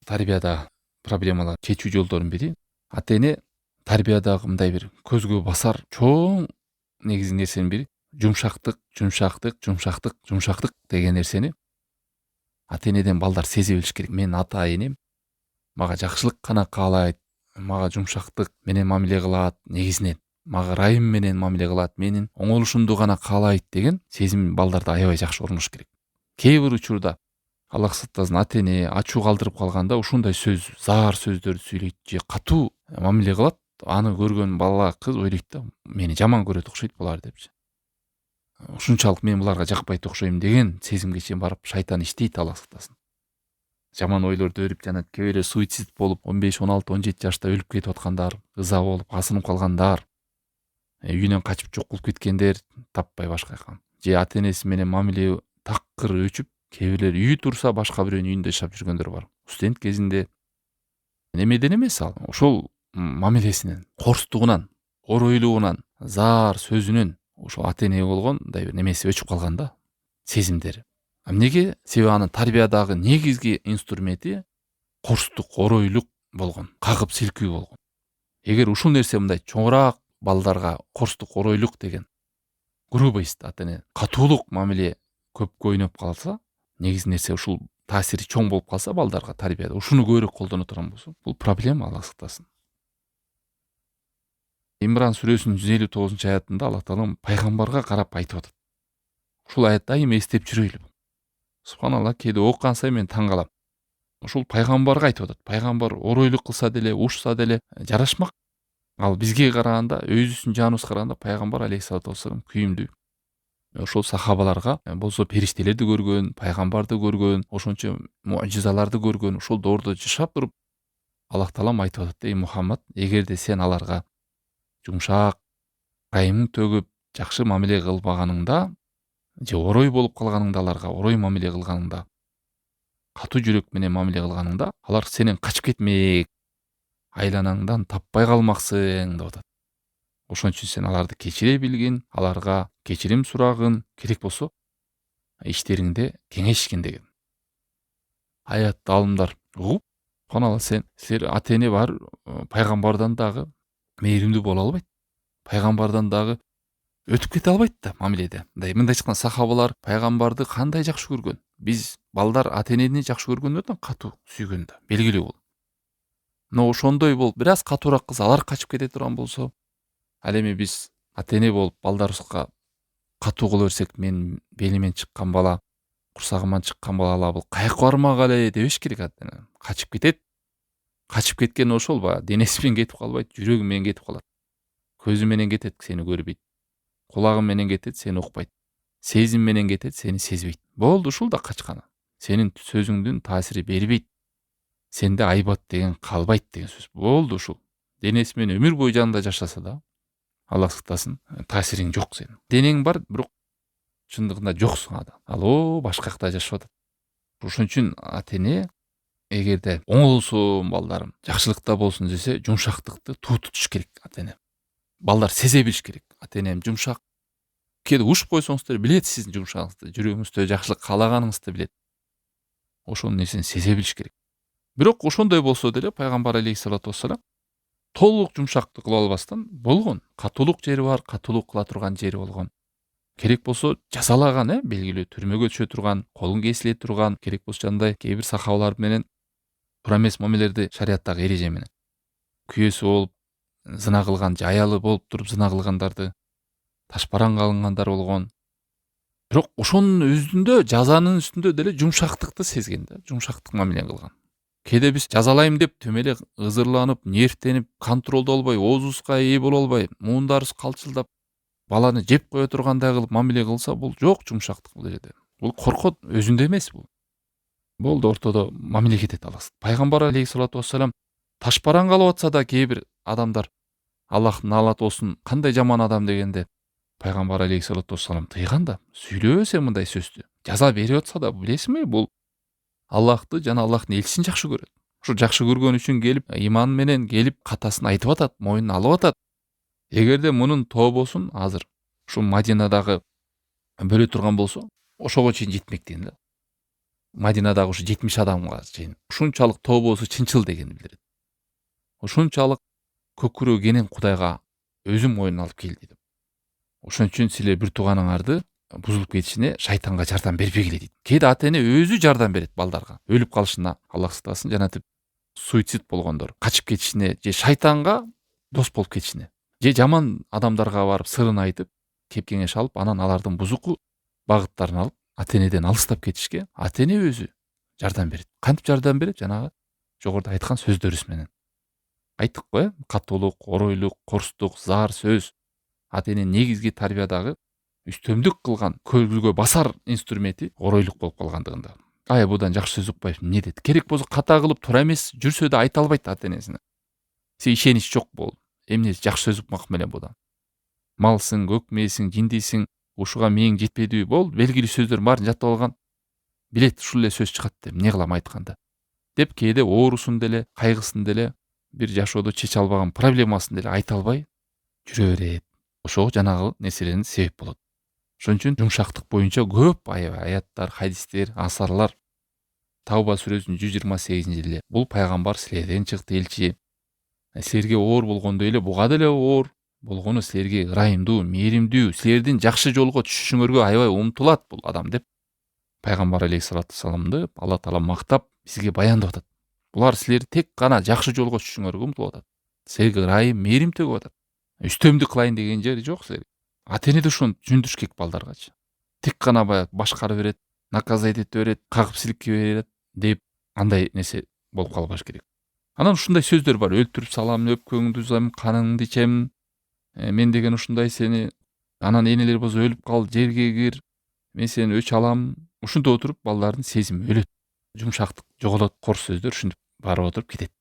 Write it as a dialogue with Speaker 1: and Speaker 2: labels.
Speaker 1: тарбияда проблемалар чечүү жолдорунун бири ата эне тарбиядагы мындай бир көзгө басар чоң негизги нерсенин бири жумшактык деген нерсени ата энеден балдар сезе билиш керек. Менин ата энем мага жакшылык гана каалайт, мага жумшактык менен мамиле кылат, негизинен мага ырайым менен мамиле кылат, менин оңолушумду гана каалайт деген сезим балдарда аябай жакшы орнош керек. Кээ бир учурда Аллах сактасын ата эне ачуу калтырып калганда ушундай сөз, заар сөздөрдү сүйлөйт же катуу мамиле кылат. Аны көргөн бала кыз ойлойт да, мени жаман көрөт окшойт булар депчи. Ушунчалык мен буларга жакпайт окшойм деген сезимге чейин барып шайтан иштейт, Аллах сактасын. Жаман ойлорду өрүп жанат. Кээ бирөө суицид болуп 15, 16, 17 жашта өлүп кетип аткандар, ыза болуп асынып калгандар, үйүнөн качып жок болуп кеткендер таппай башка жака. Же ата энеси менен мамиле такыр өчүп, кээ бирлер үйү турса башка бирөөнүн үйүндө жашап жүргөндөр бар. Студент кезинде немеден эмес ал, ошол мамилесинен, корстугунан, оройлугунан, заар сөзүнөн ошол ата энеге болгон мындай бир немеси өчүп калган да, сезимдери. Эмнеге? Себеби анын тарбиядагы негизги инструменти корстук, оройлук болгон, кагып силкүү болгон. Эгер ушул нерсе мындай чоңураак балдарга корстук, оройлук деген грубость, ата эне катуулук мамиле көп көйнөп калса, негизги нерсе ушул таасири чоң болуп калса балдарга тарбияда ушуну көбүрөөк колдоно турган болсо, бул проблема, Аллах сактасын. Имран сүрөсүнүн 159-аятында Аллах Таала пайгамбарга карап айтып атат. Ушул аятты айым эстеп жүрөйлү. Субханалла, кээде окуган сайын мен таң калам. Ушул пайгамбарга айтып атат. Пайгамбар оройлук кылса деле, ушса деле жарашмак. Ал бизге караганда, өзүбүздүн жаныбызга караганда пайгамбар алейхиссалату вассалам күйүмдүү. Ошол сахабаларга болсо периштелерди көргөн, пайгамбарды көргөн, ошончо муъжизаларды көргөн, ошол доордо жашап туруп Аллах Таалам айтып атат: "Эй Мухаммад, эгерде сен аларга жумшак, ырайымың төгүп, жакшы мамиле кылбаганыңда, же орой болуп калганыңда, аларга орой мамиле кылганыңда, катуу жүрөк менен мамиле кылганыңда, алар сенен качып кетмек, айланаңдан таппай калмаксың" деп атат. Ошон үчүн сен аларды кечире билгин, аларга кечирим сурагын, керек болсо иштериңде кеңешкин деген. Аятты алымдар угуп, субханалла, силер ата эне бар, пайгамбардан дагы мээримдүү боло албайт. Пайгамбардан дагы өтүп кете албайт да мамиледе. Мындай чыккан сахабалар пайгамбарды кандай жакшы көргөн. Биз балдар ата энени жакшы көргөндөрдөн катуу сүйгөн да, белгилүү бул. Но ошондой болуп, бир аз катуураак кылса, алар качып кете турган болсо, ал эми биз ата эне болуп балдарыбызга катуу кыла берсек, мен белимен чыккан бала, курсагыман чыккан бала бул каяка бармак эле дебеш керек. Ата эне качып кетет. Качып кеткен ошол баягы денеси менен кетип калбайт, жүрөгү менен кетип калат. Көзү менен кетет, сени көрбөйт. Кулагы менен кетет, сени укпайт. Сезим менен кетет, сени сезбейт. Болду, ушул да качканы. Сенин сөзүңдүн таасири бербейт. Сенде айбат деген калбайт деген сөз. Болду ушул. Денеси менен өмүр бою жанында жашаса да, Аллах сактасын, таасириң жок сенин. Денең бар, бирок чындыгында жоксуң ада. Ал башка жакта жашап атат. Ошон үчүн ата эне эгерде оңолсун балдарым, жакшылыкта болсун десе, жумшактыкты туу тутуш керек ата эне. Балдар сезе билиш керек. Ата энем жумшак. Кээде ушуп койсоңуз деле билет сиздин жумшагыңызды, жүрөгүңүздө жакшылык каалаганыңызды билет. Ошол нерсени сезе билиш керек. Бирок ошондой болсо деле пайгамбар алейхиссалату вассалам толук жумшактык кыла албастан болгон. Катуулук жери бар, катуулук кыла турган жери болгон. Керек болсо жазалаган, белгилүү түрмөгө түшө турган, колун кесиле турган, керек болсо жандай кээ бир сахабалар менен туура эмес мамилелерди шариаттагы эреже менен күйөөсү болуп зына кылган, же аялы болуп туруп зына кылгандарды ташпаранга алынгандар болгон. Бирок ошонун өзүндө, жазанын үстүндө деле жумшактыкты сезген да, жумшактык мамиле кылган. Кээде биз жазалайм деп төм эле ызырланып, нервтенип, контролдо албай, оозубузга ээ боло албай, муундарыбыз калчылдап, баланы жеп кое тургандай кылып мамиле кылса, бул жок жумшактык бул жерде. Бул коркот өзүндө эмес бул. Болду, ортодо мамиле кетет аласыз. Пайгамбар алейхиссалату вассалам ташпаранга алып атса да кээ бир адамдар Аллахтын наалаты болсун, кандай жаман адам дегенде пайгамбар алейхиссалату вассалам тыйган да, сүйлөбө сен мындай сөздү. Жаза берип атса да, билесиңби, бул Аллахты жана Аллахтын элчисин жакшы көрөт. Ушу жакшы көргөн үчүн келип, иман менен келип катасын айтып атат, мойнуна алып атат. Эгерде мунун тобосун азыр ушу Мадинадагы бөлө турган болсо, ошого чейин жетмек дейм да. Мадинадагы ушу 70 адамга чейин ушунчалык тобосу чынчыл дегенди билдирет. Ушунчалык көкүрөгү кенен Кудайга өзүм мойнуна алып келди деп. Ошон үчүн силер бир тууганыңарды бузулуп кетишине шайтанга жардам бербегиле дейт. Кээде ата эне өзү жардам берет балдарга. Өлүп калышына Аллах сактасын, жанатип суицид болгондор, качып кетишине же шайтанга дос болуп кетишине. Же жаман адамдарга барып сырын айтып, кеп кеңеш алып, анан алардын бузуку багыттарын алып, ата энеден алыстап кетишке ата эне өзү жардам берет. Кантип жардам берет? Жанагы жогоруда айткан сөздөрүбүз менен. Айттык го, катуулук, оройлук, корстук, заар сөз ата эненин негизги тарбиядагы үстөмдүк кылган көзгө басар инструменти оройлук болуп калгандыгында. Будан жакшы сөз укпайбы, эмне дейт? Керек болсо ката кылып туура эмес жүрсө да айта албайт ата энесине. Сен ишенич жок бол. Эмне жакшы сөз укмак менен будан. Малсың, өкмөйсүң, жиндисиң, ушуга мээң жетпедиби? Бол, белгилүү сөздөр баарын жаттап алган. Билет, ушул эле сөз чыгат деп, эмне кылам айтканда. Деп кээде оорусун деле, кайгысын деле, бир жашоодо чече албаган проблемасын деле айта албай жүрө берет. Ошого жанагы нерселердин себеп болот. Ошон үчүн жумшактык боюнча көп аяттар, хадистер, асарлар. Тауба сүрөсүнүн 128-эле. Бул пайгамбар силерден чыкты, элчи. Силерге оор болгондой эле буга деле оор болгону силерге ырайымдуу, мээримдүү, силердин жакшы жолго түшүшүңөргө аябай умтулат бул адам деп пайгамбар алейхиссалату вассаламды Алла таала мактап бизге баяндап атат. Булар силер тек гана жакшы жолго түшүшүңөргө умтулуп атат. Силерге ырайым, мээрим төгүп атат. Үстөмдүк кылайын деген жери жок силерге. Ата эне да ушуну түшүндүрүш керек балдаргачы. Тек гана баягы башкарып берет, наказать ете берет, кагып силикке берет деп андай нерсе болуп калбаш керек. Анан ушундай сөздөр бар. Өлтүрүп салам, өпкөңдү узам, каныңды ичем. Мен деген ушундай сени, анан энелер болсо өлүп кал, жерге кир. Мен сени өч алам. Ушунда отуруп балдардын сезими өлөт. Жумшактык жоголот, кор сөздөр ушинтип барып отуруп кетет.